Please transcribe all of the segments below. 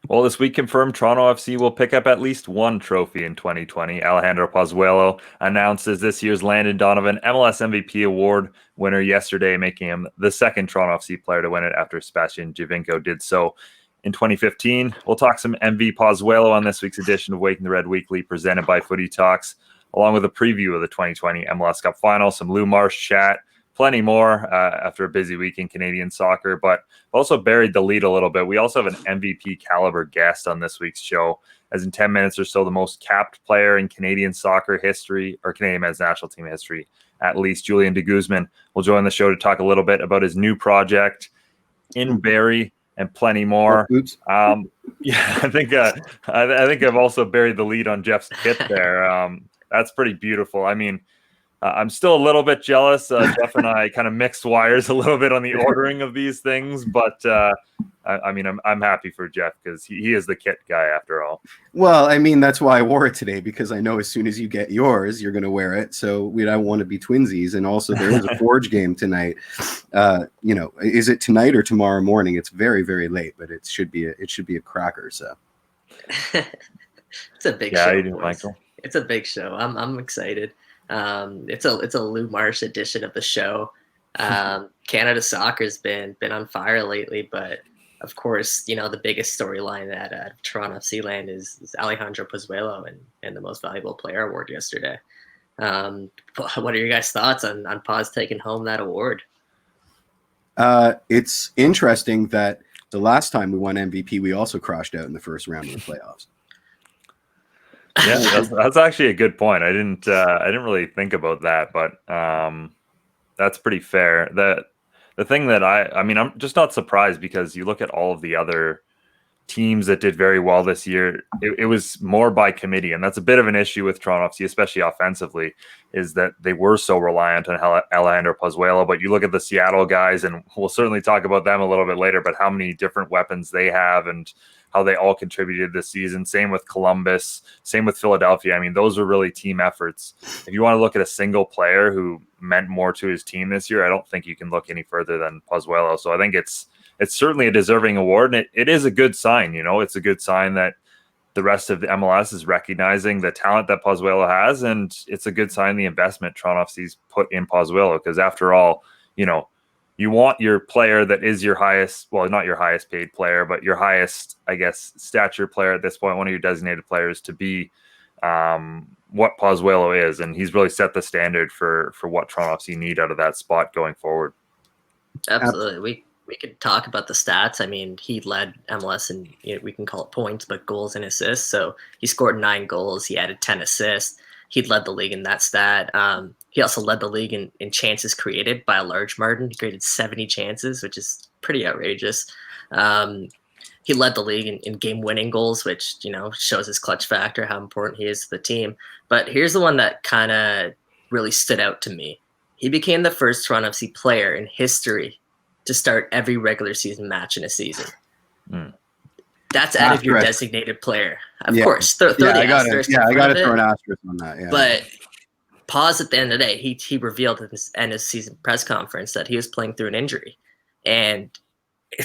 Well, this week confirmed Toronto FC will pick up at least one trophy in 2020. Alejandro Pozuelo announced as this year's Landon Donovan MLS MVP award winner yesterday, making him the second Toronto FC player to win it after Sebastian Giovinco did so in 2015. We'll talk some MV Pozuelo on this week's edition of Waking the Red Weekly, presented by Footy Talks, along with a preview of the 2020 MLS Cup Final, some Lou Marsh chat, plenty more after a busy week in Canadian soccer, but also buried the lead a little bit. We also have an MVP caliber guest on this week's show, as in 10 minutes or so, the most capped player in Canadian soccer history, or Canadian men's national team history, at least, Julian de Guzman, will join the show to talk a little bit about his new project in Barrie and plenty more. Yeah, I think I've also buried the lead on Jeff's kit there. That's pretty beautiful. I mean, I'm still a little bit jealous. Jeff and I kind of mixed wires a little bit on the ordering of these things, but I'm happy for Jeff because he is the kit guy after all. Well, I mean, that's why I wore it today, because I know as soon as you get yours, you're going to wear it. So we don't want to be twinsies. And also, there is a Forge game tonight. Is it tonight or tomorrow morning? It's very, very late, but it should be a cracker. So it's a big show. You do, Michael. It's a big show. I'm excited. It's a Lou Marsh edition of the show. Canada soccer's been on fire lately, but of course, the biggest storyline at Toronto FC land is Alejandro Pozuelo and the Most Valuable Player award yesterday. What are your guys' thoughts on Poz taking home that award? It's interesting that the last time we won MVP, we also crashed out in the first round of the playoffs. Yeah, that's actually a good point. I didn't really think about that, but that's pretty fair. The thing that I'm just not surprised, because you look at all of the other teams that did very well this year, it was more by committee, and that's a bit of an issue with Toronto FC, especially offensively, is that they were so reliant on Alejandro Pozuelo. But you look at the Seattle guys, and we'll certainly talk about them a little bit later, but how many different weapons they have and how they all contributed this season. Same with Columbus, same with Philadelphia. I mean, those are really team efforts. If you want to look at a single player who meant more to his team this year, I don't think you can look any further than Pozuelo. So I think it's certainly a deserving award, and it is a good sign. It's a good sign that the rest of the MLS is recognizing the talent that Pozuelo has, and it's a good sign the investment Toronto FC's put in Pozuelo, because after all, you want your player that is your highest, well, not your highest paid player, but your highest, I guess, stature player at this point, one of your designated players, to be what Pozuelo is. And he's really set the standard for what Toronto FC need out of that spot going forward. Absolutely. We could talk about the stats. I mean, he led MLS in, we can call it points, but goals and assists. So he scored 9 goals. He added 10 assists. He led the league in that stat. He also led the league in chances created by a large margin. He created 70 chances, which is pretty outrageous. He led the league in game-winning goals, which, shows his clutch factor, how important he is to the team. But here's the one that kind of really stood out to me. He became the first Toronto FC player in history to start every regular season match in a season. That's out of your designated player. Of course. I got to throw an asterisk on that. Yeah. But Poz, at the end of the day, he revealed at his end of season press conference that he was playing through an injury. And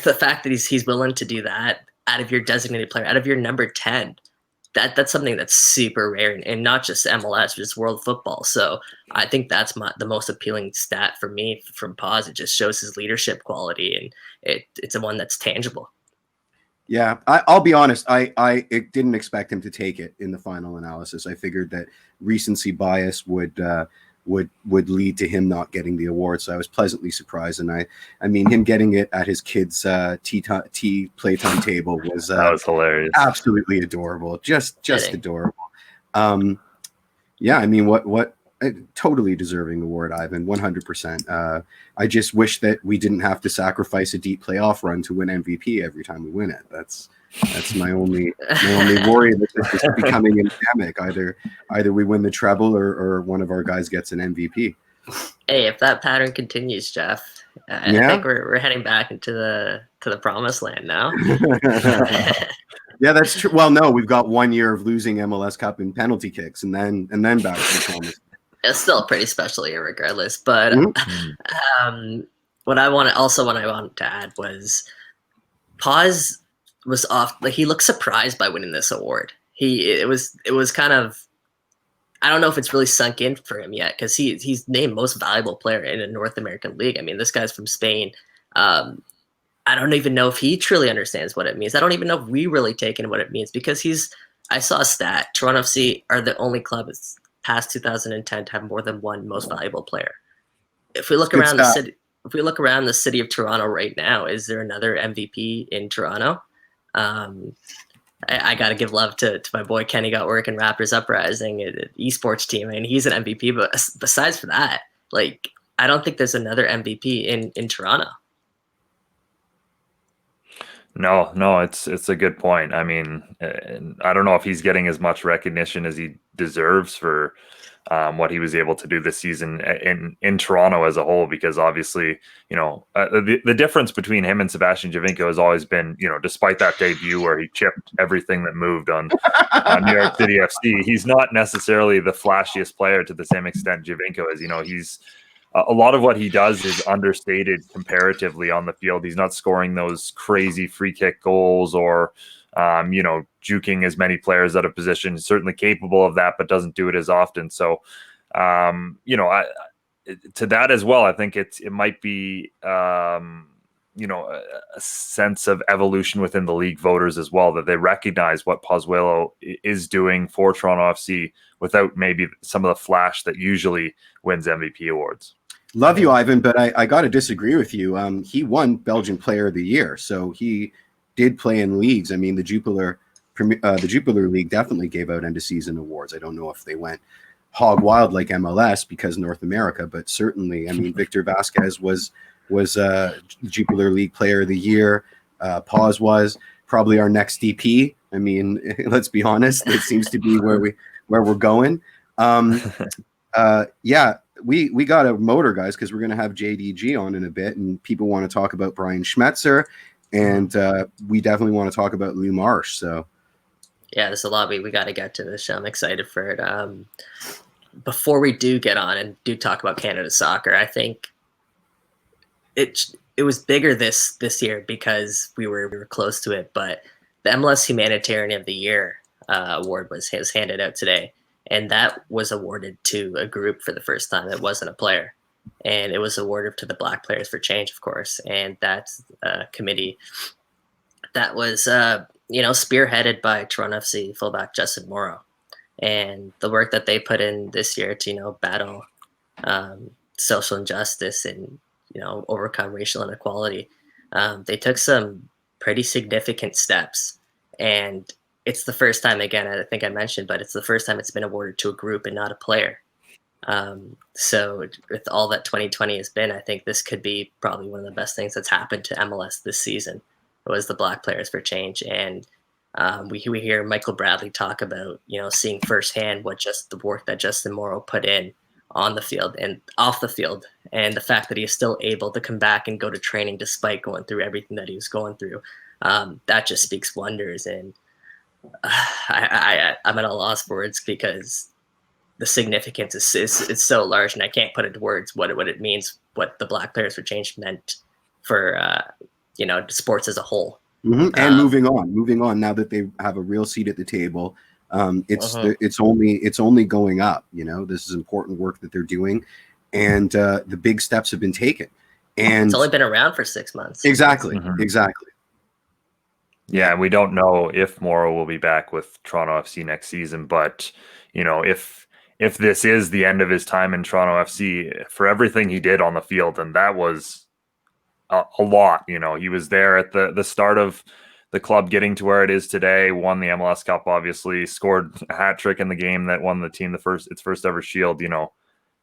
the fact that he's willing to do that out of your designated player, out of your number 10, that's something that's super rare, and not just MLS, just world football. So I think that's the most appealing stat for me from Poz. It just shows his leadership quality, and it's the one that's tangible. Yeah, I'll be honest. I didn't expect him to take it in the final analysis. I figured that recency bias would lead to him not getting the award. So I was pleasantly surprised. And I mean, him getting it at his kid's tea playtime table was that was hilarious. Absolutely adorable. Just adorable. Yeah, I mean, what a totally deserving award, Ivan, 100%. I just wish that we didn't have to sacrifice a deep playoff run to win MVP every time we win it. That's my only worry that this is becoming endemic. Either we win the treble or one of our guys gets an MVP. Hey, if that pattern continues, Jeff, I think we're heading back into the promised land now. Yeah, that's true. Well, no, we've got 1 year of losing MLS Cup in penalty kicks, and then back to the promised. It's still a pretty special year, regardless. But what I wanted to add was Paz was off. Like, he looked surprised by winning this award. It was kind of, I don't know if it's really sunk in for him yet, because he's named most valuable player in a North American league. I mean, this guy's from Spain. I don't even know if he truly understands what it means. I don't even know if we really take in what it means, because I saw a stat. Toronto FC are the only club past 2010 to have more than one most valuable player. If we look around the city of Toronto right now, is there another MVP in Toronto? I got to give love to my boy Kenny got work in Raptors Uprising, an esports team, and he's an MVP. But besides for that, like, I don't think there's another MVP in Toronto. No, it's a good point. I mean, I don't know if he's getting as much recognition as he deserves for what he was able to do this season in Toronto as a whole, because obviously, the difference between him and Sebastian Giovinco has always been, despite that debut where he chipped everything that moved on New York City FC, he's not necessarily the flashiest player to the same extent Giovinco is. He's a lot of what he does is understated comparatively on the field. He's not scoring those crazy free kick goals or, juking as many players out of position. He's certainly capable of that, but doesn't do it as often. So, to that as well, I think it might be, a sense of evolution within the league voters as well, that they recognize what Pozuelo is doing for Toronto FC without maybe some of the flash that usually wins MVP awards. Love you, Ivan, but I got to disagree with you. He won Belgian Player of the Year, so he did play in leagues. I mean, the Jupiler League definitely gave out end of season awards. I don't know if they went hog wild like MLS because North America, but certainly, I mean, Victor Vasquez was Jupiler League Player of the Year. Paz was probably our next DP. I mean, let's be honest, it seems to be where we're going. Yeah. We got a motor, guys, because we're going to have JDG on in a bit, and people want to talk about Brian Schmetzer, and we definitely want to talk about Lou Marsh. So, yeah, there's a lot we got to get to this show. I'm excited for it. Before we do get on and do talk about Canada soccer, I think it was bigger this year because we were close to it. But the MLS Humanitarian of the Year award was handed out today. And that was awarded to a group for the first time. It wasn't a player. And it was awarded to the Black Players for Change, of course. And that's a committee that was, spearheaded by Toronto FC fullback Justin Morrow. And the work that they put in this year to, battle social injustice and, overcome racial inequality, they took some pretty significant steps. And it's the first time, again, I think I mentioned, but it's the first time it's been awarded to a group and not a player. So with all that 2020 has been, I think this could be probably one of the best things that's happened to MLS this season. It was the Black Players for Change. And we hear Michael Bradley talk about, seeing firsthand the work that Justin Morrow put in on the field and off the field, and the fact that he is still able to come back and go to training despite going through everything that he was going through. That just speaks wonders. And I'm at a loss for words because the significance is so large, and I can't put into words what it means, what the Black Players for Change meant for sports as a whole. Mm-hmm. And moving on now that they have a real seat at the table, it's only going up. This is important work that they're doing, and the big steps have been taken. And it's only been around for 6 months. Exactly. Yeah, we don't know if Morrow will be back with Toronto FC next season, but if this is the end of his time in Toronto FC, for everything he did on the field, and that was a lot. He was there at the start of the club getting to where it is today, won the MLS Cup, obviously, scored a hat trick in the game that won the team its first ever Shield.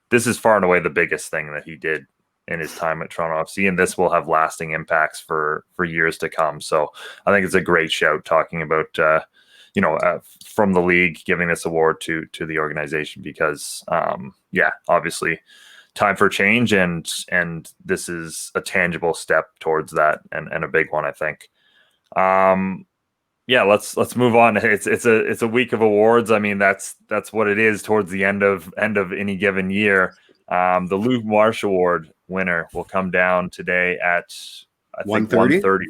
this is far and away the biggest thing that he did in his time at Toronto FC, and this will have lasting impacts for years to come. So I think it's a great shout talking about from the league giving this award to the organization, because obviously time for change, and this is a tangible step towards that, and a big one, I think. Let's move on. It's a week of awards. I mean, that's what it is towards the end of any given year. The Lou Marsh Award winner will come down today at, I think, 1:30.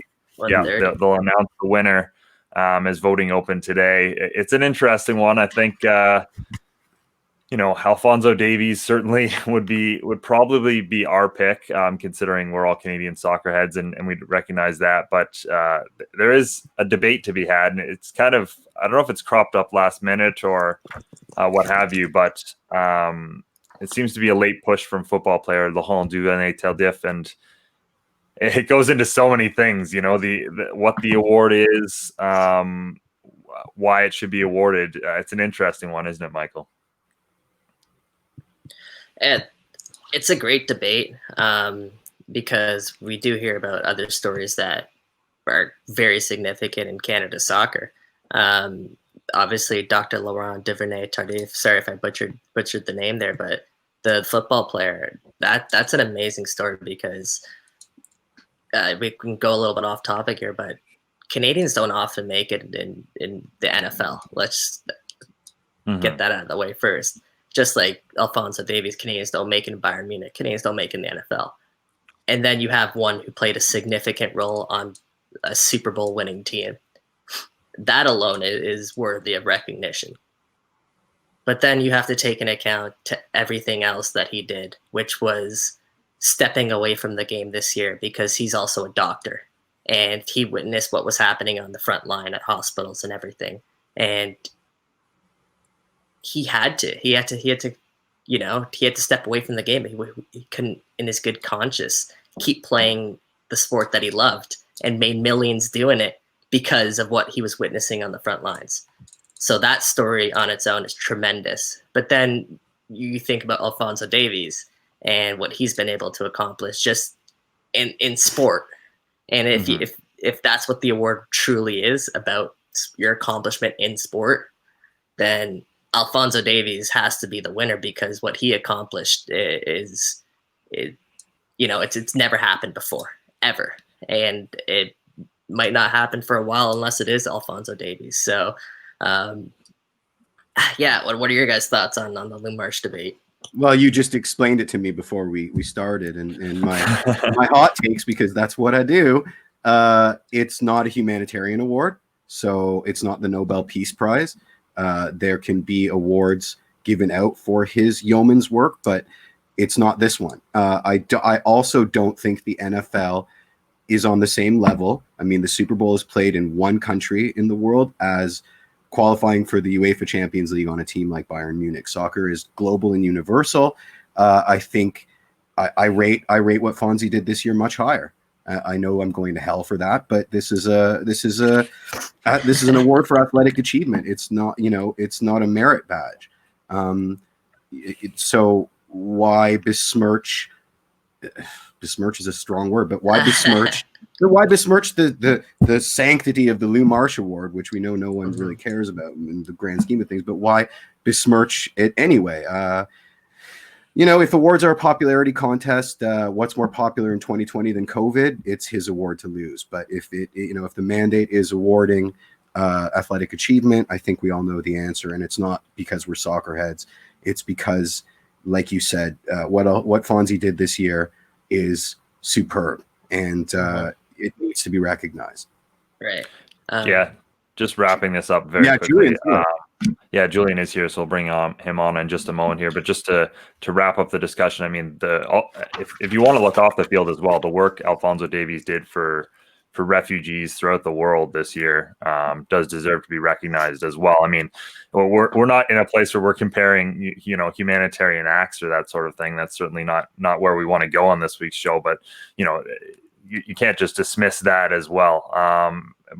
Yeah, they'll announce the winner as voting open today. It's an interesting one. I think Alphonso Davies certainly would probably be our pick, considering we're all Canadian soccer heads, and we recognize that. But there is a debate to be had, and it's kind of, I don't know if it's cropped up last minute or what have you, but it seems to be a late push from football player Laurent du Untitled, and it goes into so many things. What the award is, why it should be awarded. It's an interesting one, isn't it, Michael? And it's a great debate, because we do hear about other stories that are very significant in Canada soccer. Obviously, Dr. Laurent Duvernay-Tardif, sorry if I butchered the name there, but the football player, that's an amazing story, because we can go a little bit off topic here, but Canadians don't often make it in the NFL. Let's get that out of the way first. Just like Alphonso Davies, Canadians don't make it in Bayern Munich. Canadians don't make it in the NFL. And then you have one who played a significant role on a Super Bowl winning team. That alone is worthy of recognition. But then you have to take into account to everything else that he did, which was stepping away from the game this year, because he's also a doctor. And he witnessed what was happening on the front line at hospitals and everything. And he had to step away from the game. He couldn't, in his good conscience, keep playing the sport that he loved and made millions doing it because of what he was witnessing on the front lines. So that story on its own is tremendous. But then you think about Alphonso Davies and what he's been able to accomplish just in sport. And if that's what the award truly is, about your accomplishment in sport, then Alphonso Davies has to be the winner, because what he accomplished it's never happened before, ever. And it might not happen for a while unless it is Alphonso Davies. So, what are your guys' thoughts on the Lou Marsh debate? Well, you just explained it to me before we started, and my hot takes, because that's what I do. It's not a humanitarian award, so it's not the Nobel Peace Prize. There can be awards given out for his yeoman's work, but it's not this one. I also don't think the NFL is on the same level. I mean, the Super Bowl is played in one country in the world as qualifying for the UEFA Champions League on a team like Bayern Munich. Soccer is global and universal. I think I rate what Fonzie did this year much higher. I know I'm going to hell for that, but this is an award for athletic achievement. It's not a merit badge. So why besmirch? Besmirch is a strong word, but why besmirch? Why besmirch the sanctity of the Lou Marsh Award, which we know no one really cares about in the grand scheme of things? But why besmirch it anyway? If awards are a popularity contest, what's more popular in 2020 than COVID? It's his award to lose. But if the mandate is awarding athletic achievement, I think we all know the answer. And it's not because we're soccer heads. It's because, like you said, what Fonzie did this year is superb, and it needs to be recognized. Right. Just wrapping this up very quickly. Julian is here, so we'll bring him on in just a moment here. But just to wrap up the discussion, I mean, if you want to look off the field as well, the work Alphonso Davies did for refugees throughout the world this year does deserve to be recognized as well. I mean, we're not in a place where we're comparing, humanitarian acts or that sort of thing. That's certainly not where we want to go on this week's show. But you can't just dismiss that as well.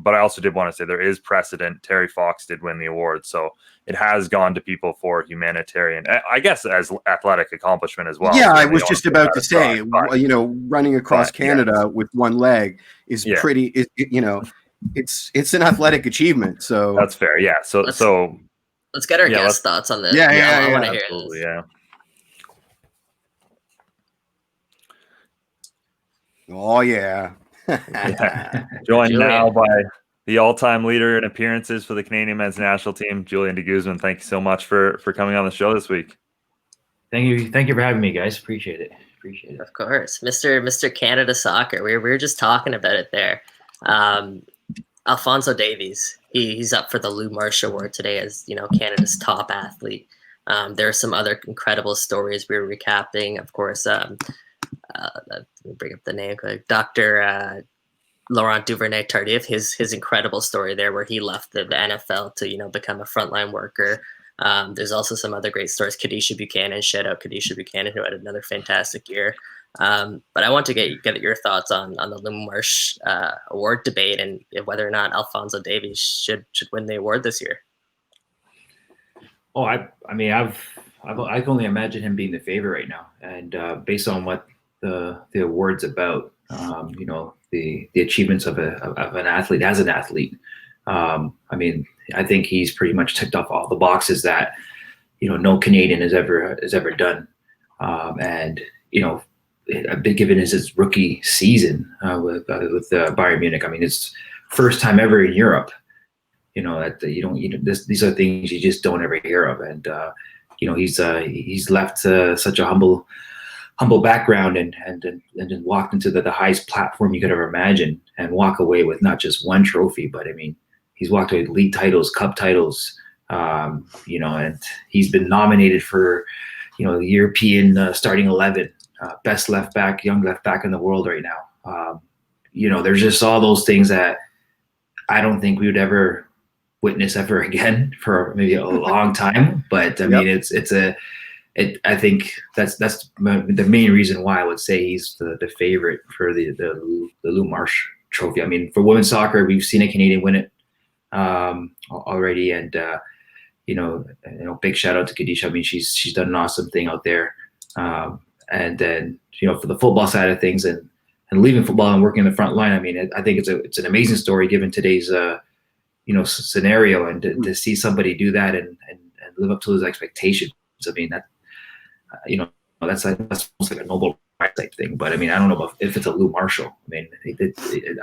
but I also did want to say there is precedent. Terry Fox did win the award, so it has gone to people for humanitarian, I guess, as athletic accomplishment as well. Yeah, So I was just about to say, running across Canada with one leg is pretty. It's an athletic achievement. So that's fair. Yeah. So let's get our guest thoughts on this. I want to hear this. Yeah. Oh yeah. Joined now by the all-time leader in appearances for the Canadian men's national team, Julian de Guzman. Thank you so much for coming on the show this week. Thank you for having me, guys. Appreciate it. Of course, Mr. Canada Soccer. We were just talking about it there. Alphonso Davies, he's up for the Lou Marsh Award today as Canada's top athlete. There are some other incredible stories we were recapping. Of course, let me bring up the name. Dr. Laurent Duvernay-Tardif, his incredible story there, where he left the NFL to become a frontline worker. There's also some other great stories. Kadisha Buchanan, shout out Kadisha Buchanan, who had another fantastic year. But I want to get your thoughts on the Lou Marsh award debate and whether or not Alphonso Davies should win the award this year. Oh, I can only imagine him being the favorite right now, and based on what the award's about, the achievements of an athlete as an athlete. I think he's pretty much ticked off all the boxes that no Canadian has ever done, and given his rookie season with Bayern Munich. It's first time ever in Europe. These are things you just don't ever hear of, and he's left such a humble background and then walked into the highest platform you could ever imagine, and walk away with not just one trophy, but he's walked away with league titles, cup titles, and he's been nominated for the European starting 11, best left back, young left back in the world right now. There's just all those things that I don't think we would ever witness ever again for maybe a long time. But I think that's the main reason why I would say he's the favorite for the Lou Marsh trophy. For women's soccer, we've seen a Canadian win it already, and big shout out to Kadisha. She's done an awesome thing out there. And then for the football side of things and leaving football and working in the front line, I think it's an amazing story given today's scenario, and to see somebody do that and live up to his expectations. That's almost like a Nobel Prize type thing. But I don't know about if it's a Lou Marshall.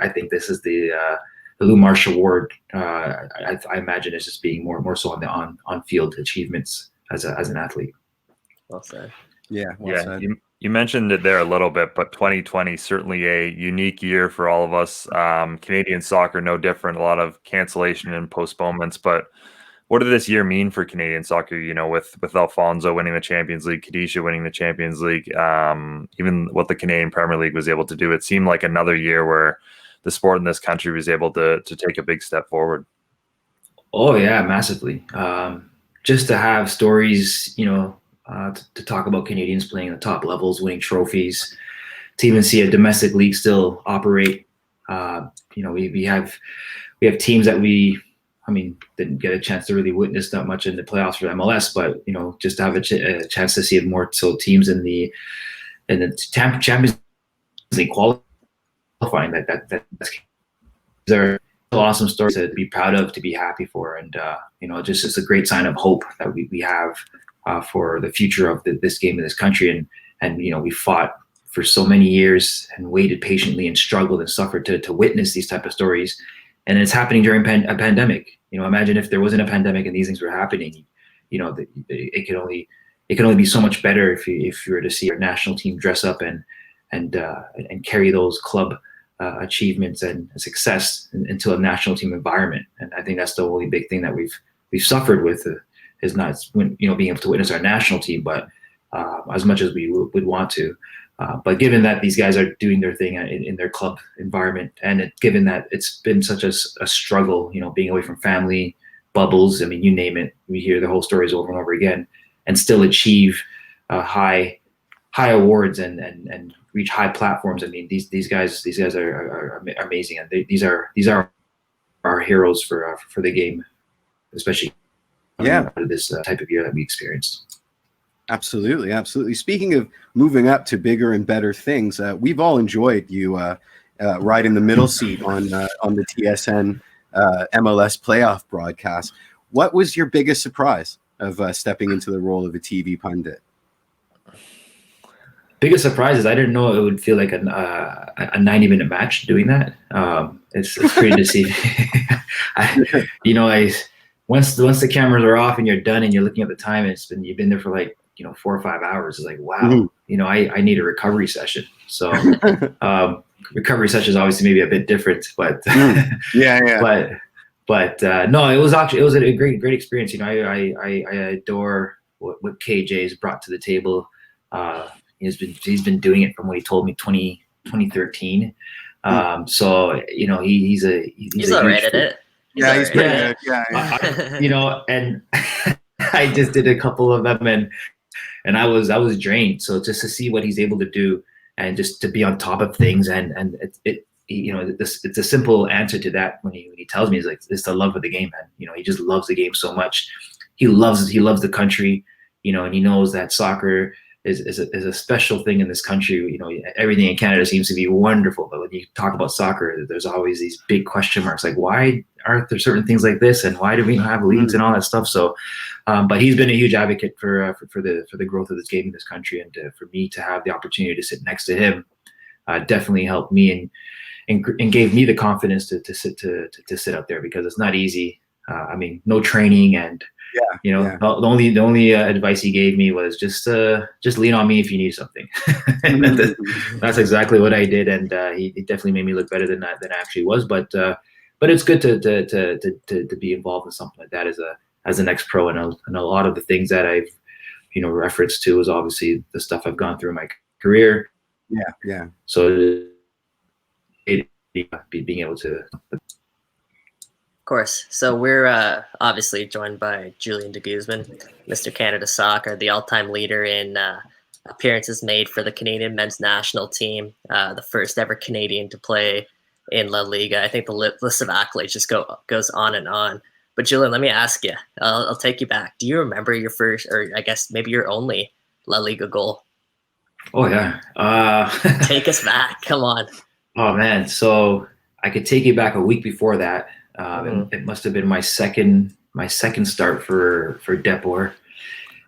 I think this is the Lou Marsh Award. I imagine it's just being more so on the on field achievements as an athlete. Well said. Yeah. Well said. You mentioned it there a little bit, but 2020 certainly a unique year for all of us. Canadian soccer, no different. A lot of cancellation and postponements. But what did this year mean for Canadian soccer? With Alphonso winning the Champions League, Kadisha winning the Champions League, even what the Canadian Premier League was able to do. It seemed like another year where the sport in this country was able to take a big step forward. Oh yeah, massively. Just to have stories, to talk about Canadians playing at the top levels, winning trophies, to even see a domestic league still operate. We have teams that we didn't get a chance to really witness that much in the playoffs for MLS, but just to have a chance to see more so teams in the Champions League qualifying they're awesome stories to be proud of, to be happy for, and it's a great sign of hope that we have for the future of this game in this country, and we fought for so many years and waited patiently and struggled and suffered to witness these type of stories, and it's happening during a pandemic. Imagine if there wasn't a pandemic and these things were happening. It could only be so much better if you were to see our national team dress up and carry those club achievements and success into a national team environment. And I think that's the only big thing that we've suffered with is not being able to witness our national team, but as much as we would want to. But given that these guys are doing their thing in their club environment, and given that it's been such a struggle, being away from family, bubbles, you name it, we hear the whole stories over and over again, and still achieve high awards and reach high platforms. These guys are amazing, and these are our heroes for the game, especially Yeah, out of this type of year that we experienced. absolutely, absolutely. Speaking of moving up to bigger and better things, we've all enjoyed you right in the middle seat on the TSN MLS playoff broadcast. What was your biggest surprise of stepping into the role of a TV pundit? Biggest surprise is I didn't know it would feel like a 90-minute match doing that. It's pretty deceiving. Once the cameras are off and you're done and you're looking at the time, and you've been there for like 4 or 5 hours. It's like, wow, I need a recovery session. So recovery session is obviously maybe a bit different, but yeah. But no, it was a great experience. I adore what KJ's brought to the table. He's been doing it from what he told me 2013. So he's all right at it. He's pretty good. Yeah. And I just did a couple of them, and I was drained. So just to see what he's able to do, and just to be on top of things, and it's a simple answer to that when he tells me, he's like, it's the love of the game, man. He just loves the game so much. He loves the country, and he knows that soccer is a special thing in this country. Everything in Canada seems to be wonderful, but when you talk about soccer, there's always these big question marks, like why aren't there certain things like this, and why do we not have leagues and all that stuff? So, but he's been a huge advocate for the growth of this game in this country, and for me to have the opportunity to sit next to him definitely helped me and gave me the confidence to sit out there, because it's not easy. No training, and the only advice he gave me was just lean on me if you need something. And that's exactly what I did, and he definitely made me look better than I actually was. But it's good to be involved in something like that as an ex-pro, and a lot of the things that I've referenced to is obviously the stuff I've gone through in my career. Yeah. So being able to. Of course. So we're obviously joined by Julian de Guzman, Mr. Canada Soccer, the all-time leader in appearances made for the Canadian men's national team, the first ever Canadian to play in La Liga. I think the list of accolades just goes on and on. But Julian, let me ask you, I'll take you back. Do you remember your first, or I guess maybe your only La Liga goal? Oh, yeah. Take us back. Come on. Oh, man. So I could take you back a week before that. It must have been my second start for Depor,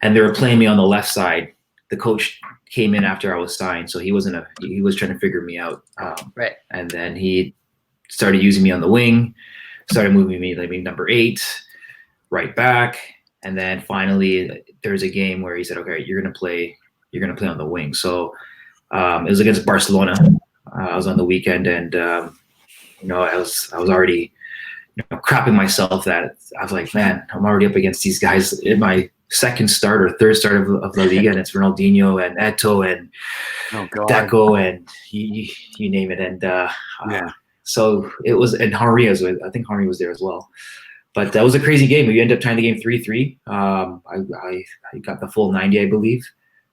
and they were playing me on the left side. The coach came in after I was signed, so he was trying to figure me out. Right. And then he started using me on the wing, started moving me like number 8, right back, and then finally there's a game where he said, "Okay, you're gonna play on the wing." So it was against Barcelona. I was on the weekend, and I was already crapping myself that I was like, man, I'm already up against these guys in my second start or third start of La Liga, and it's Ronaldinho and Eto'o and Deco and you name it. And so it was, and Henry I think Henry was there as well. But that was a crazy game. We ended up tying the game 3-3. I got the full 90, I believe.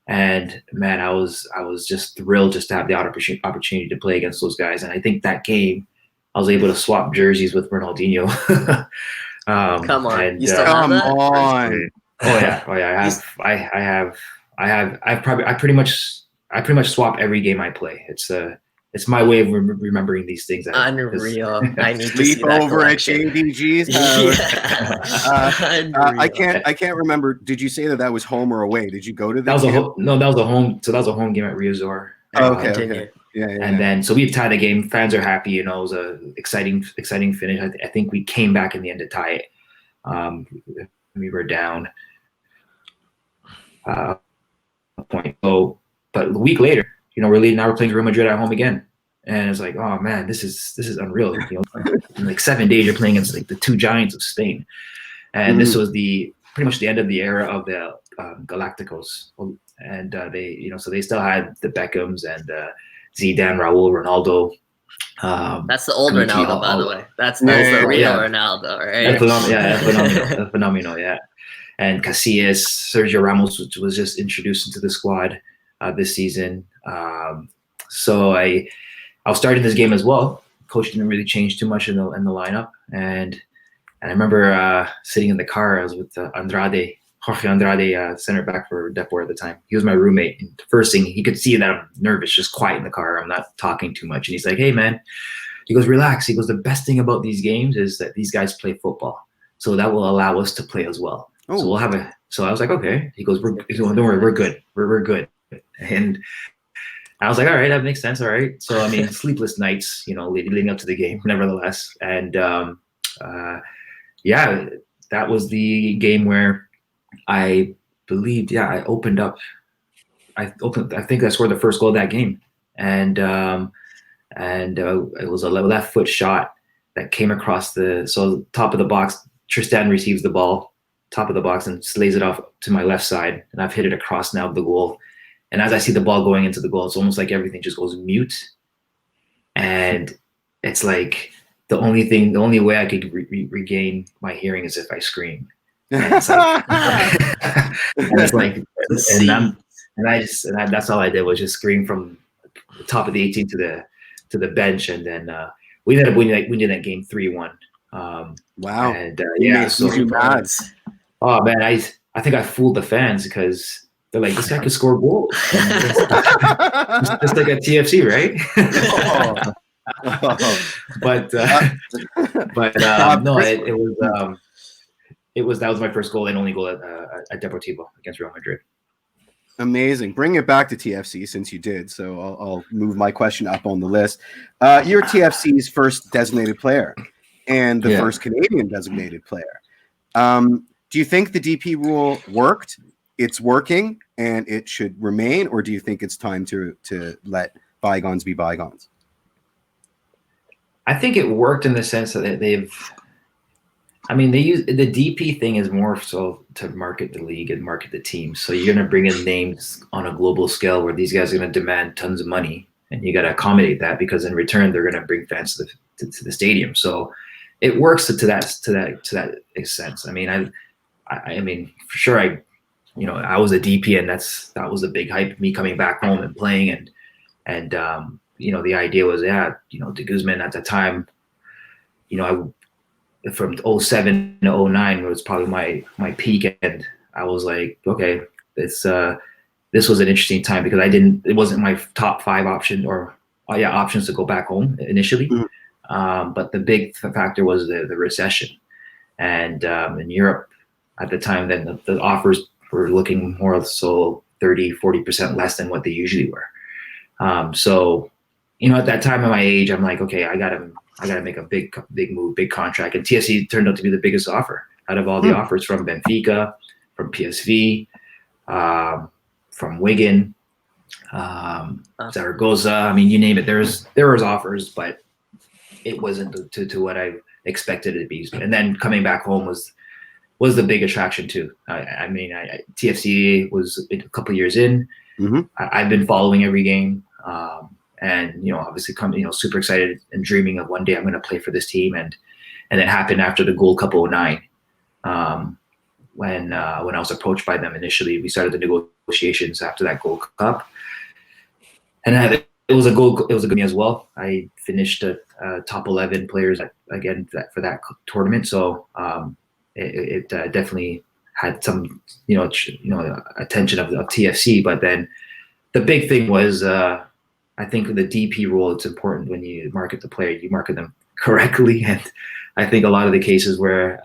And man, I was just thrilled just to have the opportunity to play against those guys. And I think that game, I was able to swap jerseys with Ronaldinho. Come on, and, you still have that? Come on. Oh yeah. I pretty much swap every game I play. It's my way of remembering these things. Unreal. I need to Sleep see that over at collection. JDG's house. I can't remember. Did you say that was home or away? Did you go to that? That was a home. So that was a home game at Riazor. Oh, okay. Yeah. And then so we tied the game. Fans are happy. It was a exciting finish. I think we came back in the end to tie it. We were down a point. So, but a week later, we're leading. Now we're playing Real Madrid at home again, and it's like, oh man, this is unreal. In like 7 days, you're playing against like the 2 giants of Spain, and this was pretty much the end of the era of the Galácticos, and so they still had the Beckhams and Zidane, Raúl, Ronaldo. That's the old Ronaldo, by the way. That's the real Ronaldo, right? Phenomenal, yeah. And Casillas, Sergio Ramos, which was just introduced into the squad this season. So I was starting this game as well, coach didn't really change too much in the lineup, and I remember sitting in the car. I was with Jorge Andrade, center back for Depor at the time. He was my roommate, and the first thing he could see that I'm nervous, just quiet in the car. I'm not talking too much, and he's like, "Hey, man," he goes, "Relax." He goes, "The best thing about these games is that these guys play football, so that will allow us to play as well. So we'll have a." So I was like, "Okay." He goes, "Don't worry, we're good. We're good." And I was like, all right, that makes sense. All right. So, I mean, sleepless nights, leading up to the game, nevertheless. And yeah, that was the game where I believed, I opened up. I think I scored the first goal of that game. And it was a left foot shot that came across so top of the box. Tristan receives the ball, top of the box, and lays it off to my left side. And I've hit it across now of the goal. And as I see the ball going into the goal, it's almost like everything just goes mute. And it's like the only way I could regain my hearing is if I scream. And it's like, that's all I did was just scream from the top of the 18 to the bench. And then we ended up winning that game 3-1. Wow. And oh man, I think I fooled the fans because they're like, this guy could score goals. just like at TFC, right? No, that was my first goal and only goal at Deportivo against Real Madrid. Amazing. Bring it back to TFC since you did. So I'll move my question up on the list. You're TFC's first designated player and the first Canadian designated player. Do you think the DP rule worked? It's working and it should remain, or do you think it's time to let bygones be bygones? I think it worked in the sense that they use the DP thing is more so to market the league and market the team. So you're going to bring in names on a global scale where these guys are going to demand tons of money, and you got to accommodate that because in return they're going to bring fans to the stadium. So it works to that extent. I mean, for sure, I was a DP, and that was a big hype. Me coming back home and playing, and the idea was, de Guzman at the time, from 07 to 09 was probably my peak, and I was like, okay, this was an interesting time because it wasn't my top 5 option options to go back home initially, but the big factor was the recession, and in Europe at the time, then the offers were looking more so 30-40% less than what they usually were. So at that time of my age, I'm like, okay, I gotta make a big move, big contract. And TFC turned out to be the biggest offer out of all the offers from Benfica, from PSV, from Wigan, Zaragoza. I mean, you name it. There was offers, but it wasn't to what I expected it to be. And then coming back home was the big attraction too. TFC was a couple of years in. Mm-hmm. I've been following every game. And obviously super excited and dreaming of one day I'm going to play for this team, and it happened after the Gold Cup 09, when I was approached by them initially. We started the negotiations after that Gold Cup, and it was a good me as well. I finished top 11 players for that tournament, so it definitely had some attention of TFC. But then the big thing was. I think the DP rule, it's important when you market the player, you market them correctly. And I think a lot of the cases where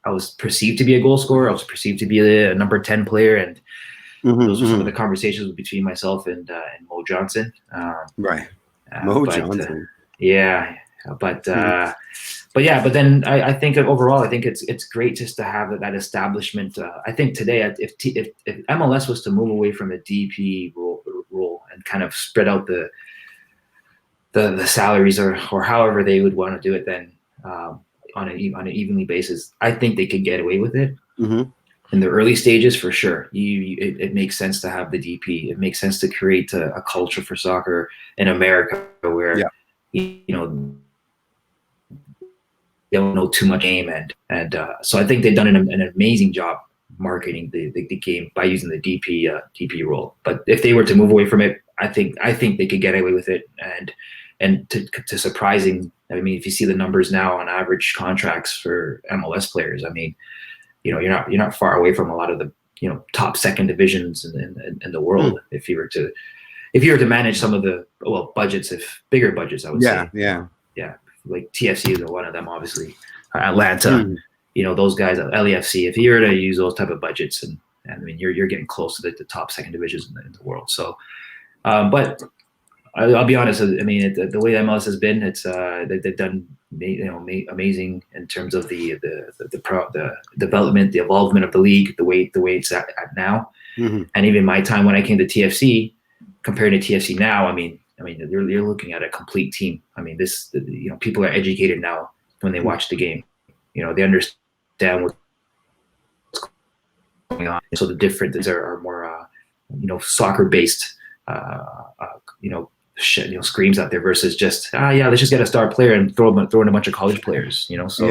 I was perceived to be a goal scorer, I was perceived to be a number 10 player. And those were some of the conversations between myself and Mo Johnson. Right. Mo Johnson. But then I think overall, I think it's great just to have that establishment. I think today, if MLS was to move away from the DP rule and kind of spread out the salaries or however they would want to do it, then on an evenly basis, I think they could get away with it. Mm-hmm. In the early stages, for sure, it makes sense to have the DP. It makes sense to create a culture for soccer in America where they don't know too much game, and so I think they've done an amazing job marketing the game by using the DP rule. But if they were to move away from it, I think they could get away with it and to surprising I mean, if you see the numbers now on average contracts for MLS players, I mean, you're not far away from a lot of the top second divisions in the world. If you were to manage some of the budgets, if bigger budgets, I would say. Yeah. Like TFC is one of them, obviously. Atlanta, those guys at LAFC. If you were to use those type of budgets, and I mean, you're getting close to the top second divisions in the world. So, but I'll be honest. I mean, the way MLS has been, it's they've done amazing in terms of the development, the evolvement of the league, the way it's at now. And even my time when I came to TFC, compared to TFC now, I mean, you're looking at a complete team. I mean, people are educated now when they watch the game. They understand what's going on. So the differences are more, soccer-based, screams out there versus just let's just get a star player and throw in a bunch of college players. So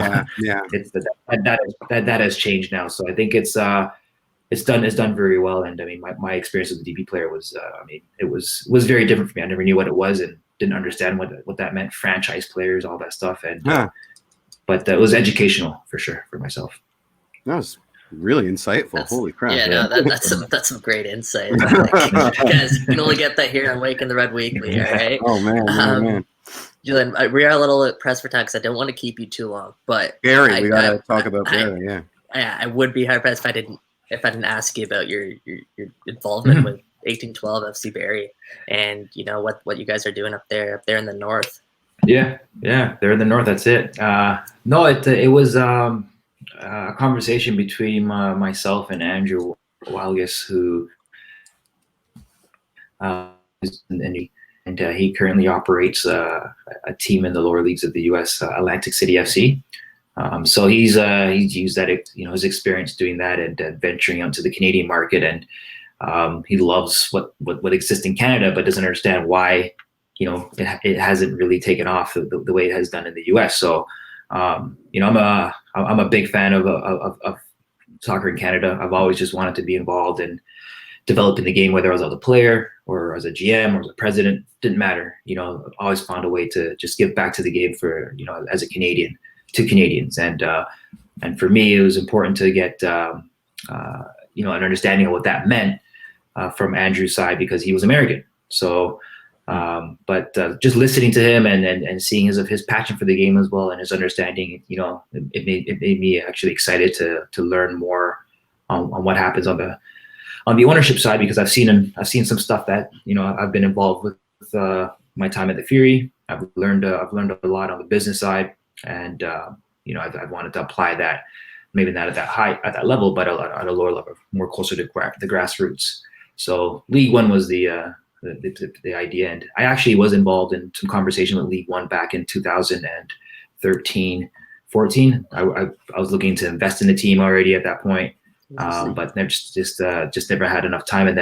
it's that has changed now. So I think it's done very well. And I mean, my experience as a DP player was, it was very different for me. I never knew what it was and didn't understand what that meant. Franchise players, all that stuff. And but it was educational for sure for myself. That was really insightful. Holy crap! Yeah, no, that's some great insight. Guys, you can only get that here on Wake in the Red Weekly. All right. Oh man. Julian, we are a little pressed for time because I don't want to keep you too long. But Barrie, we gotta talk about Barrie. Yeah, I would be hard pressed if I didn't ask you about your involvement with 1812 FC Barrie and what you guys are doing up there in the north. Yeah, they're in the north. That's it. No, it was a conversation between myself and Andrew Walgus, who he currently operates a team in the lower leagues of the U.S., Atlantic City FC. So he's used that his experience doing that and venturing onto the Canadian market, and he loves what exists in Canada, but doesn't understand why it hasn't really taken off the way it has done in the U.S. So I'm a big fan of soccer in Canada. I've always just wanted to be involved in developing the game, whether I was as a player or as a GM or as a president, didn't matter. Always found a way to just give back to the game for as a Canadian to Canadians, and for me it was important to get an understanding of what that meant from Andrew's side because he was American. So but just listening to him and seeing his passion for the game as well and his understanding, it made me actually excited to learn more on what happens on the ownership side, because I've seen some stuff that I've been involved with my time at the Fury. I've learned a lot on the business side, and I've wanted to apply that, maybe not at that level, but at a lower level, more closer to the grassroots. So League One was the idea, and I actually was involved in some conversation with League One back in 2013, 14. I was looking to invest in the team already at that point, but just never had enough time. And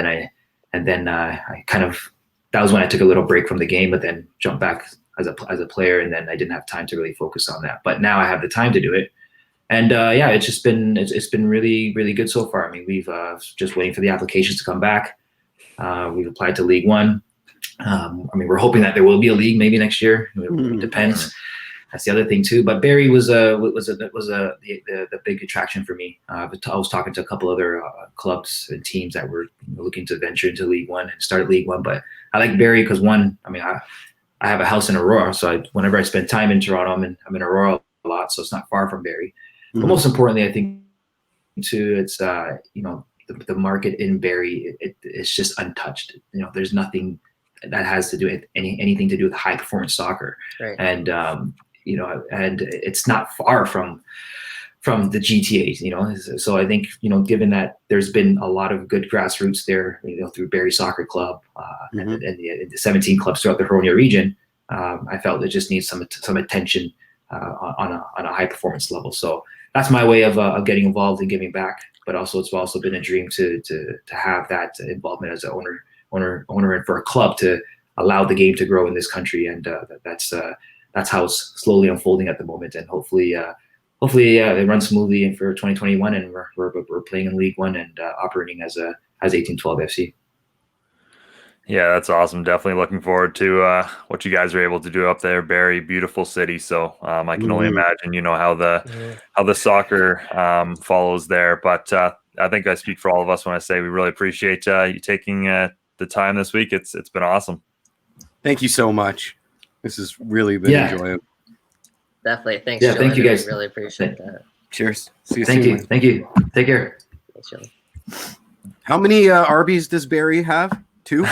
then I kind of, that was when I took a little break from the game, but then jumped back as a player, and then I didn't have time to really focus on that. But now I have the time to do it, and it's been really, really good so far. I mean, we've just waiting for the applications to come back. We've applied to League One. We're hoping that there will be a league maybe next year. It depends. That's the other thing too. But Barrie was the big attraction for me. I was talking to a couple other clubs and teams that were looking to venture into League One and start League One. But I like Barrie because I have a house in Aurora, so whenever I spend time in Toronto, I'm in Aurora a lot, so it's not far from Barrie. But most importantly, I think too, it's the market in Barrie, it's just untouched. There's nothing that has to do with anything to do with high performance soccer, right. And and it's not far from the GTA. So I think given that there's been a lot of good grassroots there, through Barrie Soccer Club and the 17 clubs throughout the Huronia region, I felt it just needs some attention on a high performance level. So that's my way of getting involved and giving back. But also, it's also been a dream to have that involvement as an owner and for a club to allow the game to grow in this country, and that's how it's slowly unfolding at the moment. And hopefully it runs smoothly and for 2021, and we're playing in League One and operating as 1812 FC. Yeah, that's awesome. Definitely looking forward to what you guys are able to do up there. Barrie, beautiful city. So I can only imagine, how the soccer follows there. But I think I speak for all of us when I say we really appreciate you taking the time this week. It's been awesome. Thank you so much. This has really been enjoyable. Definitely. Thanks, Yeah, Julian. thank you guys. We really appreciate that. Cheers. See you Thank soon. you. Thank you. Take care. Thanks, Julian. How many Arby's does Barrie have? 2?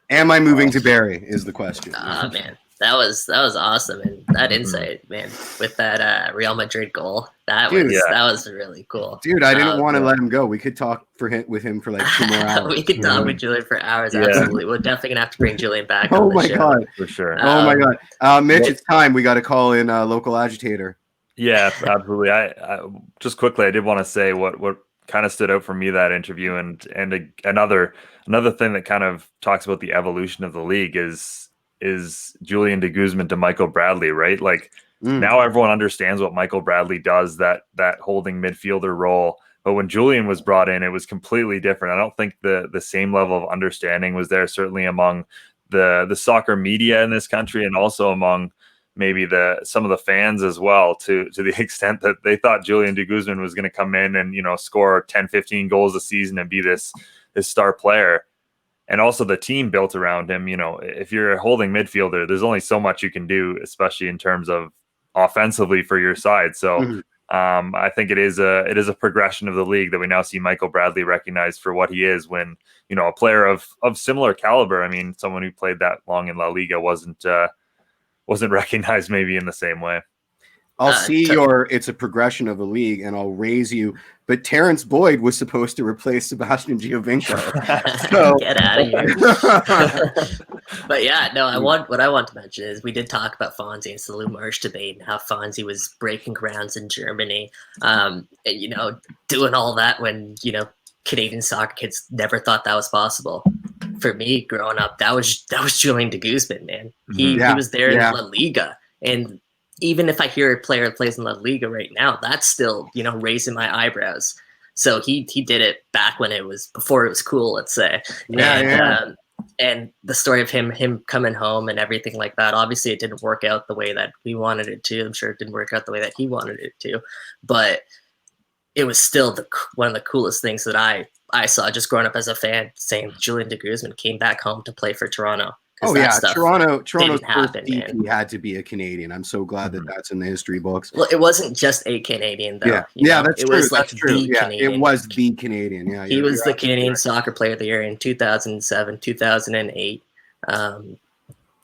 Am I moving to Barrie is the question. Man, that was awesome, and that insight, man, with that Real Madrid goal, that was really cool. Dude, I didn't want to let him go. We could talk with him for like 2 more hours. We could talk with Julian for hours. Absolutely, we're definitely gonna have to bring Julian back. Oh on the my show. god, for sure. Oh my god, Mitch, it's time. We got to call in local agitator. Yeah, absolutely. I just quickly, I did want to say what kind of stood out for me that interview, and another thing that kind of talks about the evolution of the league is Julian de Guzman to Michael Bradley, right? Like now everyone understands what Michael Bradley does, that holding midfielder role. But when Julian was brought in, it was completely different. I don't think the same level of understanding was there, certainly among the soccer media in this country, and also among maybe some of the fans as well, to the extent that they thought Julian de Guzman was going to come in and, score 10, 15 goals a season and be this star player. And also the team built around him. If you're a holding midfielder, there's only so much you can do, especially in terms of offensively for your side. So I think it is a progression of the league that we now see Michael Bradley recognized for what he is, when, a player of similar caliber. I mean, someone who played that long in La Liga wasn't recognized maybe in the same way. I'll see it's a progression of the league, and I'll raise you. But Terrence Boyd was supposed to replace Sebastian Giovinco. So get out of here. But yeah, no, what I want to mention is we did talk about Fonzie and the Lou Marsh debate, and how Fonzie was breaking grounds in Germany, and, doing all that when, Canadian soccer kids never thought that was possible. For me, growing up, that was Julian de Guzman, man. He was there in La Liga, and even if I hear a player that plays in La Liga right now, that's still, raising my eyebrows. So he did it back when before it was cool, let's say. And the story of him coming home and everything like that, obviously it didn't work out the way that we wanted it to. I'm sure it didn't work out the way that he wanted it to, but it was still one of the coolest things that I saw just growing up as a fan, saying Julian de Guzman came back home to play for Toronto. Oh yeah, Toronto's first DP had to be a Canadian. I'm so glad that that's in the history books. Well, it wasn't just a Canadian though. That's true. Was like the Canadian. It was the Canadian. Yeah, he was the Canadian Soccer Player of the Year in 2007, 2008.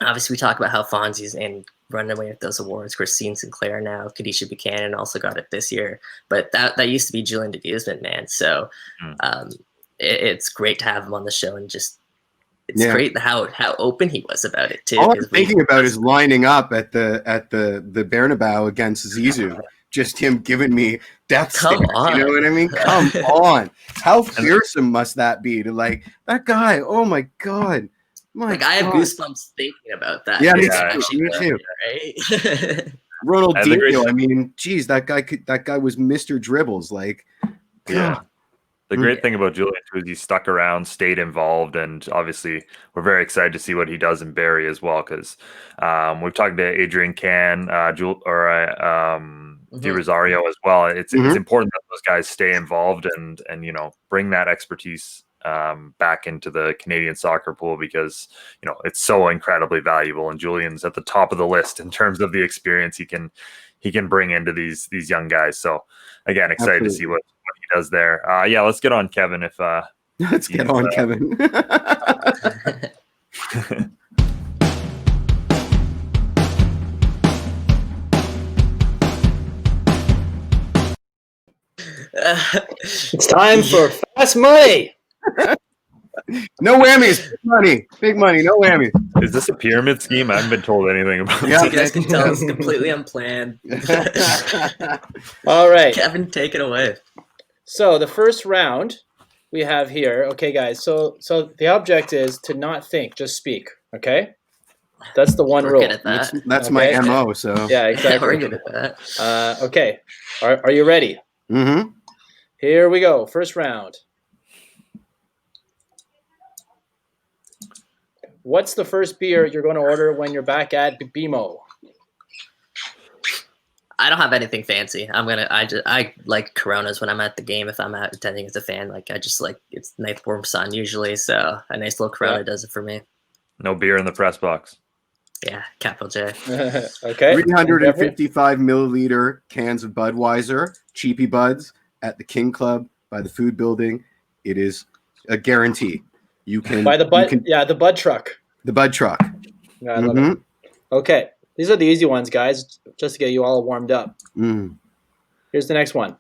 Obviously, we talk about how Fonzie's and running away with those awards. Christine Sinclair now, Kadisha Buchanan also got it this year, but that used to be Julian de Guzman, man. So it's great to have him on the show, and just. It's great how open he was about it too. All I'm thinking about is lining up at the Bernabeu against Zizou. Just him giving me death stares. You know what I mean? Come on. How fearsome must that be to that guy? Oh my god. I have goosebumps thinking about that. Yeah, me too. Right? Ronaldinho. I mean, geez, that guy was Mr. Dribbles. The great thing about Julian too is he stuck around, stayed involved, and obviously we're very excited to see what he does in Barrie as well. Because we've talked to Adrian Can, Di Rosario as well. It's important that those guys stay involved and bring that expertise back into the Canadian soccer pool, because it's so incredibly valuable. And Julian's at the top of the list in terms of the experience he can bring into these young guys. So again, excited to see what he does there. Let's get on Kevin. Let's get on Kevin. It's time for fast money. No whammies, big money, no whammies. Is this a pyramid scheme? I haven't been told anything about this. You guys can tell it's completely unplanned. All right. Kevin, take it away. So the first round we have here, okay, guys. So the object is to not think, just speak, okay? That's the one rule. That's my MO, so. Yeah, exactly. We're good at that. Okay. Are you ready? Mm-hmm. Here we go. First round. What's the first beer you're going to order when you're back at BMO? I don't have anything fancy. I like Coronas when I'm at the game. If I'm out attending as a fan, like I just like it's nice warm sun usually. So a nice little Corona does it for me. No beer in the press box. Yeah, capital J. Okay. 355 milliliter cans of Budweiser, Cheapy Buds at the King Club by the Food Building. It is a guarantee. You can by the Bud. You can, the Bud truck. The Bud truck. Yeah, I love it. Okay, these are the easy ones, guys, just to get you all warmed up. Here's the next one.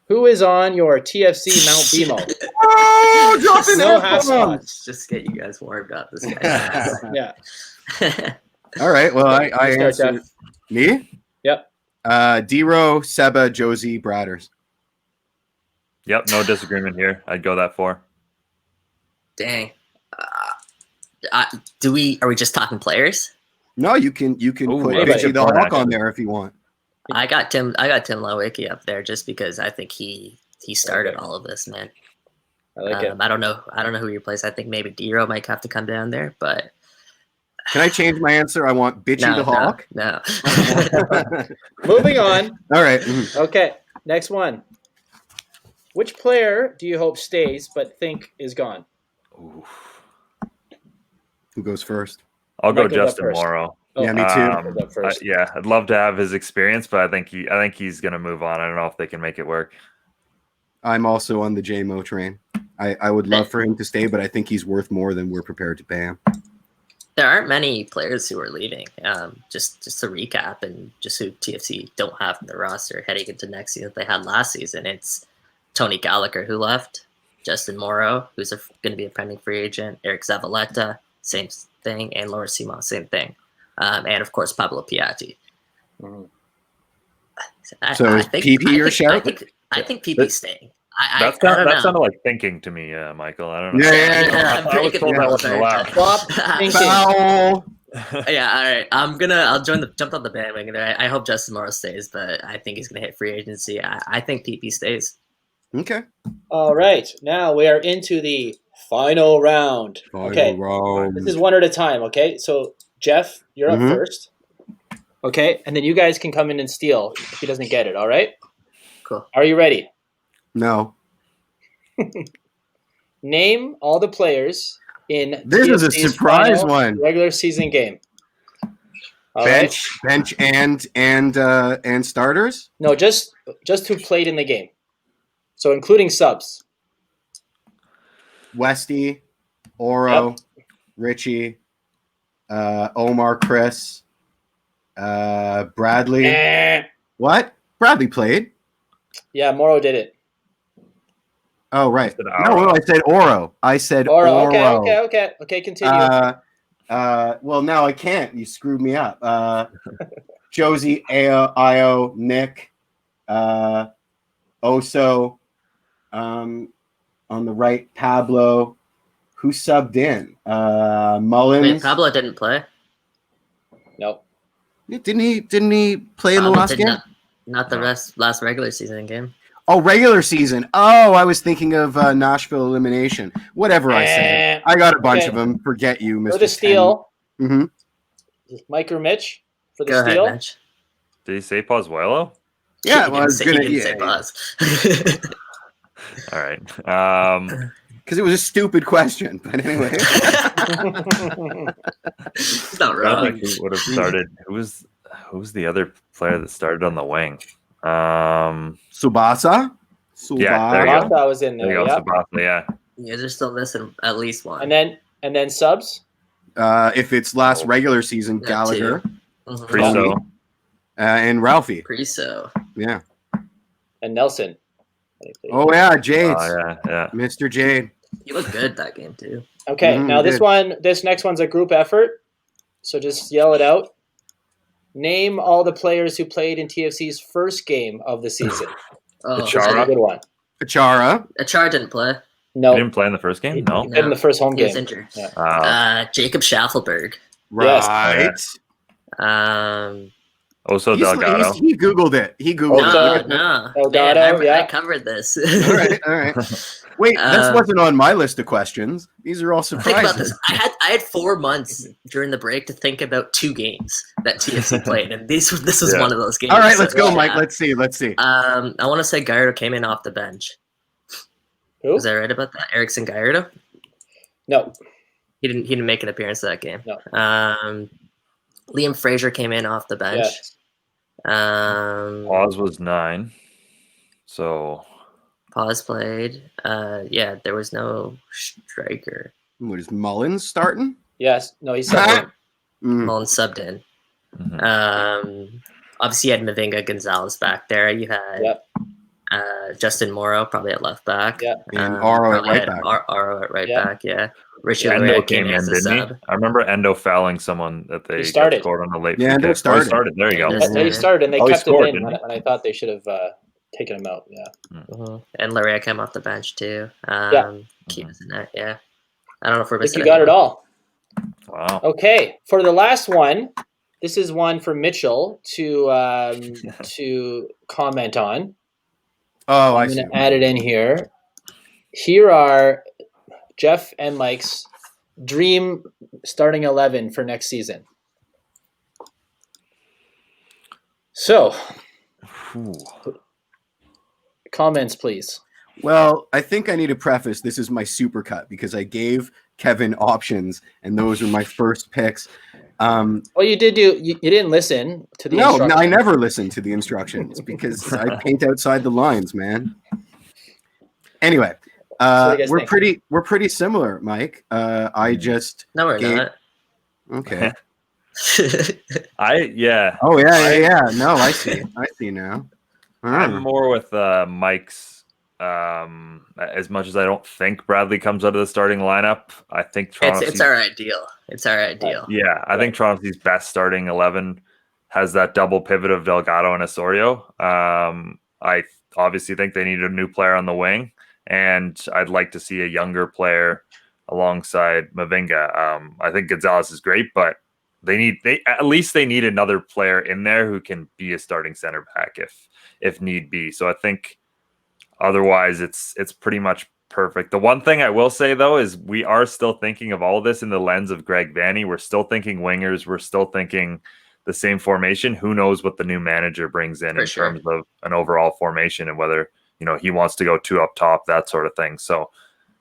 Who is on your TFC Mount BMO? Oh, dropping no half spots. Just get you guys warmed up. This guy. Yeah. All right. Well, I answered. Me? Yep. D-Row, Seba, Josie, Bradders. Yep. No disagreement here. I'd go that 4. Dang. Are we just talking players? No, you can put Bitchy the Hawk on there if you want. I got Tim Lawicki up there just because I think he started all of this, man. I like it. I don't know who you replace. I think maybe D-Row might have to come down there, but can I change my answer? I want Bitchy the Hawk. No. Moving on. All right. Okay. Next one. Which player do you hope stays but think is gone? Oof. Who goes first? I'll go Justin Morrow. Oh, yeah, me too. Yeah, I'd love to have his experience, but I think he's going to move on. I don't know if they can make it work. I'm also on the JMO train. I would love for him to stay, but I think he's worth more than we're prepared to pay him. There aren't many players who are leaving. Just to recap, and just who TFC don't have in the roster heading into next season. They had last season. It's Tony Gallagher who left, Justin Morrow, who's going to be a pending free agent, Eric Zavaleta, same thing, and Laura Simon, same thing, and of course Pablo Piatti. So is PP your shout? I think PP's staying. That sounded like thinking to me, Michael. I don't know. Yeah. I was told that wasn't allowed. Foul. Yeah, all right. I'll jump on the bandwagon there. I hope Justin Morrow stays, but I think he's gonna hit free agency. I think PP stays. Okay. All right. Now we are into the final round. Round. This is one at a time. Okay. So Jeff, you're up first. Okay, and then you guys can come in and steal if he doesn't get it. All right. Cool. Are you ready? No. Name all the players in this TFC's is a surprise one. Regular season game. All bench and starters? No, just who played in the game. So including subs. Westy, Oro, Richie, Omar, Chris, Bradley. What? Bradley played. Yeah, Morrow did it. Oh, right. No, I said Oro. I said Oro. Oro. Okay, continue. Well, now I can't. You screwed me up. Josie, Io, Nick, Oso, on the right, Pablo. Who subbed in? Mullins. Wait, Pablo didn't play? Nope. Didn't he play in the last game? Not the last regular season game. Oh, regular season. Oh, I was thinking of Nashville elimination. Whatever I said. I got a bunch of them. Forget you, Mr. For the steal. Mm-hmm. Mike or Mitch for the Go steal. ahead, Mitch. Did he say Pozuelo? Yeah, well, I was going to say Poz. All right. Because it was a stupid question, but anyway. It's not I wrong. don't think he would have started. Who was the other player that started on the wing? Subasa? Yeah, there you go. Subasa was in there. There you go, Yep. Subasa, yeah. You guys are still missing at least one. And then subs. If it's last regular season, Gallagher, Priso. and Ralphie. Priso. Yeah. And Nelson. Oh yeah, Jade. Oh yeah. Mr. Jade. You look good that game too. Okay, now this next one's a group effort. So just yell it out. Name all the players who played in TFC's first game of the season. This is a good one. Achara. Achara didn't play. No. He didn't play in the first game? No. He played in the first home He game. was injured. Yeah. Jacob Schaffelberg. Right. Oso Delgado. He Googled it. No. Delgado, Man, yeah. I covered this. All right. Wait, this wasn't on my list of questions. These are all surprises. Think about this. I had 4 months during the break to think about 2 games that TFC played, and this was one of those games. All right, let's go, Mike. Let's see. I want to say Gallardo came in off the bench. Who? Was I right about that? Erickson Gallardo? No. He didn't make an appearance that game. No. Liam Fraser came in off the bench. Yes. Pause was 9. So Pause played. There was no striker. What is Mullins starting? Yes. No, he's subbed in. Mullins subbed in. mhm. Obviously, you had Mavinga Gonzalez back there. You had Justin Morrow probably at left back. Yep. And Aro at right back. Aro at right back, yeah. Richie Endo Larea came came in, as a didn't he? sub. I remember Endo fouling someone that they started. scored on a late. Yeah, Endo free kick. Oh, he started. started. There you go. Yeah. He started, and they Oh, he kept scored, him in didn't he? when I thought they should have taken him out. Yeah. And Larea came off the bench too. Key was in that, yeah. I don't know if we're I think missing you got it anyone. all. Wow. Okay, for the last one, this is one for Mitchell to comment on. Oh, I I'm see. going to add it in here. Here are Jeff and Mike's dream starting 11 for next season. So, Ooh. comments, please. Well, I think I need to preface this is my super cut because I gave Kevin options and those were my first picks. Well, you didn't listen to the No, instructions. I never listen to the instructions because I paint outside the lines, man. Anyway, what do you guys think? we're pretty similar, Mike. I just No, we're gave- not. okay. Yeah. Oh yeah. No, I see now. I'm more with Mike's. As much as I don't think Bradley comes out of the starting lineup, I think Toronto. It's our ideal. It's our ideal. Yeah, I think Toronto's best starting 11 has that double pivot of Delgado and Osorio. I obviously think they need a new player on the wing, and I'd like to see a younger player alongside Mavinga. I think Gonzalez is great, but they need another player in there who can be a starting center back if need be. So I think otherwise it's pretty much perfect. The one thing I will say though is we are still thinking of all of this in the lens of Greg Vanney. We're still thinking wingers. We're still thinking the same formation. Who knows what the new manager brings in terms of an overall formation and whether he wants to go 2 up top, that sort of thing. So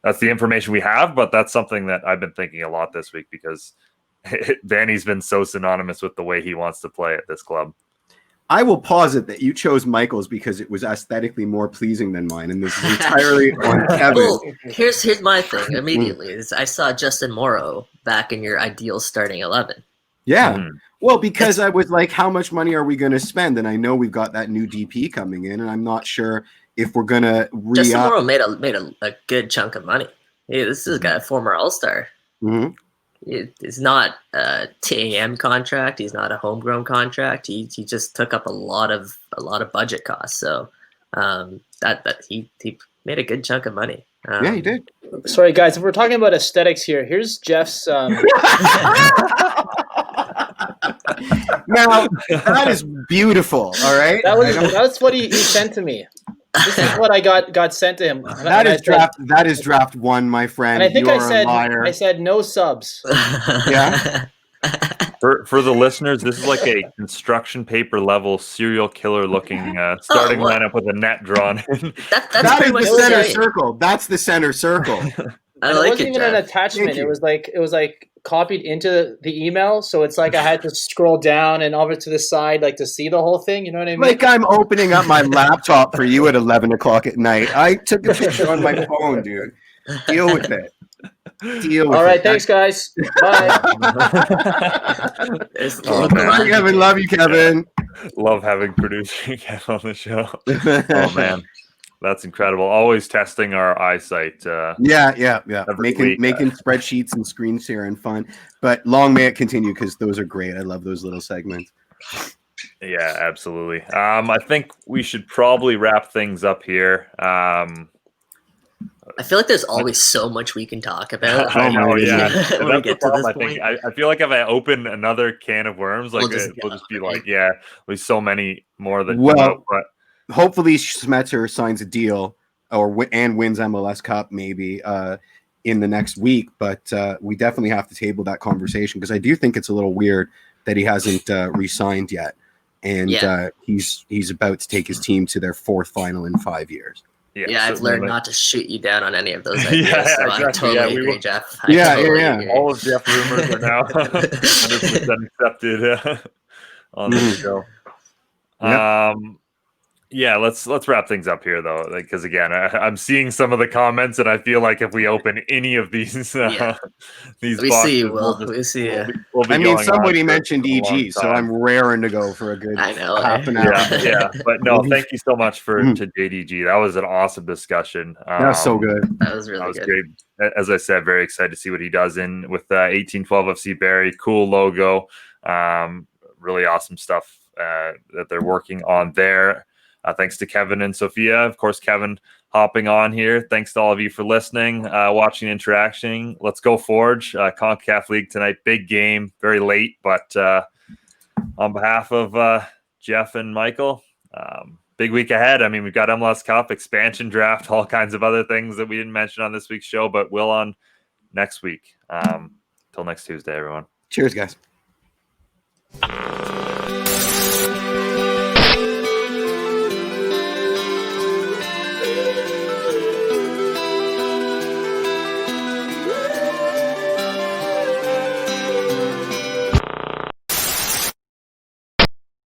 that's the information we have, but that's something that I've been thinking a lot this week because Vanney's been so synonymous with the way he wants to play at this club. I will posit that you chose Michael's because it was aesthetically more pleasing than mine, and this is entirely on Kevin. Well, here's my thing. Immediately, is I saw Justin Morrow back in your ideal starting 11. Yeah. Well, because I was like, how much money are we going to spend? And I know we've got that new DP coming in, and I'm not sure if we're going to Justin Morrow made a good chunk of money. Hey, this is a guy, former All-Star. Mm-hmm. It's not a TAM contract. He's not a homegrown contract. He just took up a lot of budget costs. So that he made a good chunk of money. Yeah, he did. Sorry, guys. If we're talking about aesthetics here, here's Jeff's. Now that is beautiful. All right, that's what he sent to me. This is what I got sent to him. That is draft 1, my friend. And I think I said no subs. Yeah. For the listeners, this is like a construction paper level serial killer looking starting lineup with a net drawn in. That is the center circle. That's the center circle. I it like wasn't it, even Jeff. an attachment. It was like copied into the email, so it's like I had to scroll down and over to the side, like to see the whole thing. You know what I mean? Like I'm opening up my laptop for you at 11 o'clock at night. I took a picture on my phone, dude. Deal with it. All right, thanks, guys. Bye. Kevin, love you, Kevin. Love having producer Kev on the show. Oh man, that's incredible. Always testing our eyesight. Yeah. Making spreadsheets and screen sharing fun. But long may it continue because those are great. I love those little segments. Yeah, absolutely. I think we should probably wrap things up here. I feel like there's always so much we can talk about. I know, yeah. When we get to this I point. think. I feel like if I open another can of worms, like we'll just be like, there's so many more that come out, but hopefully Schmetzer signs a deal and wins MLS Cup maybe in the next week. But we definitely have to table that conversation, because I do think it's a little weird that he hasn't re-signed yet, and he's about to take his team to their 4th final in 5 years. Yeah, I've learned not to shoot you down on any of those ideas. So exactly. I totally agree, Jeff. Agree. All of Jeff rumors are now 100% accepted on the show. Let's wrap things up here, though, because again, I'm seeing some of the comments, and I feel like if we open any of these these boxes, we'll see. I mean, somebody mentioned EG, so I'm raring to go for a good half an hour. But no, thank you so much to JDG. That was an awesome discussion. That was so good. That was really good. Great. As I said, very excited to see what he does with 1812 FC Barrie. Cool logo. Really awesome stuff that they're working on there. Thanks to Kevin and Sophia. Of course, Kevin hopping on here. Thanks to all of you for listening, watching, interacting. Let's go Forge. CONCACAF League tonight. Big game. Very late. But on behalf of Jeff and Michael, big week ahead. I mean, we've got MLS Cup, expansion draft, all kinds of other things that we didn't mention on this week's show, but we'll on next week. Till next Tuesday, everyone. Cheers, guys.